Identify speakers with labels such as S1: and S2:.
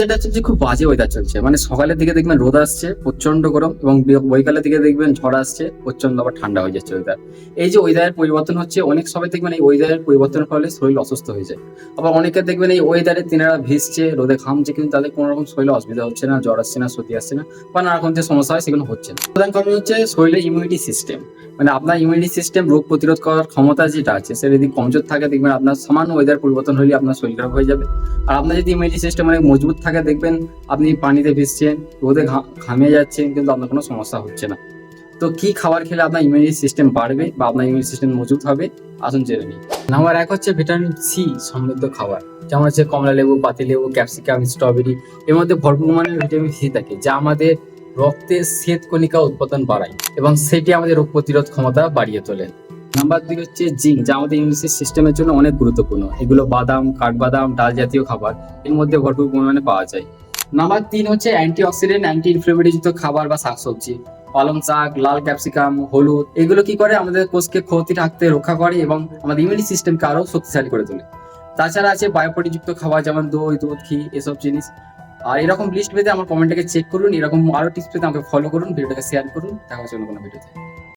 S1: এটা হচ্ছে যে খুব বাজে ওয়েদার চলছে, মানে সকালের দিকে দেখবেন রোদ আসছে প্রচন্ড গরম, এবং বৈকালের দিকে দেখবেন ঝড় আসছে প্রচন্ড, আবার ঠান্ডা হয়ে যাচ্ছে ওয়েদার। এই যে ওয়েদারের পরিবর্তন হচ্ছে, অনেক সবাই দেখবেন এই ওয়েদারের পরিবর্তনের ফলে শরীর অসুস্থ হয়ে যায়। আবার অনেকে দেখবেন এই ওয়েদারে তিনারা ভিজছে, রোদে ঘামছে, কিন্তু তাদের কোনো রকম শরীরে অসুবিধা হচ্ছে না, জ্বর আসছে না, সর্দি আসছে না, বা নানা রকম যে সমস্যা হয় সেগুলো হচ্ছে না। প্রধান কারণ হচ্ছে শরীরের ইমিউনিটি সিস্টেম। মানে আপনার ইমিউনিটি সিস্টেম, রোগ প্রতিরোধ করার ক্ষমতা যেটা আছে সেটা যদি কমজোর থাকে, দেখবেন আপনার সামান্য ওয়েদার পরিবর্তন হলে আপনার শরীর খারাপ হয়ে যাবে। আর আপনার যদি ইমিউনিটি সিস্টেম অনেক মজবুত থাকে, দেখবেন আপনি পানিতে ভিজছেন, রোদে ঘামিয়ে যাচ্ছেন, কিন্তু আপনার কোনো সমস্যা হচ্ছে না। তো কি খাবার খেলে আপনার ইমিউনিটি সিস্টেম বাড়বে বা আপনার ইমিউনিটি সিস্টেম মজবুত হবে, আসুন জেনে নিই। নাম্বার 1 হচ্ছে ভিটামিন সি সমৃদ্ধ খাবার, যেমন হচ্ছে কমলা লেবু, পাতি লেবু, ক্যাপসিকাম, স্ট্রবেরি। এর মধ্যে ভরপুর পরিমাণে ভিটামিন সি থাকে, যা আমাদের রক্তে শ্বেত কণিকা উৎপাদন বাড়ায় এবং সেটি আমাদের রোগ প্রতিরোধ ক্ষমতা বাড়িয়ে তোলে। নাম্বার 2 হচ্ছে জিঙ্ক, যা আমাদের ইমিউনিটি সিস্টেমের জন্য অনেক গুরুত্বপূর্ণ। এগুলো বাদাম, কাঠবাদাম, ডাল জাতীয় খাবার এর মধ্যে ভরপুর পরিমাণে পাওয়া যায়। নাম্বার 3 হচ্ছে অ্যান্টিঅক্সিডেন্ট, অ্যান্টি ইনফ্লেমেটরি যুক্ত খাবার বা শাকসবজি। পালং শাক, লাল ক্যাপসিকাম, হলুদ, এগুলো কি করে আমাদের কোষকে ক্ষতি থাকতে রক্ষা করে এবং আমাদের ইমিউনি সিস্টেমকে আরো শক্তিশালী করে তোলে। তাছাড়া আছে বায়োপ্রোটিন যুক্ত খাবার, যেমন দই, দুধ, ঘি, এসব জিনিস। আর এরকম লিস্ট পেতে আমার কমেন্টটাকে চেক করুন, এরকম আরো টিপস পেতে আমাকে ফলো করুন, ভিডিওটাকে শেয়ার করুন। দেখা হচ্ছে অন্য কোনো ভিডিওতে।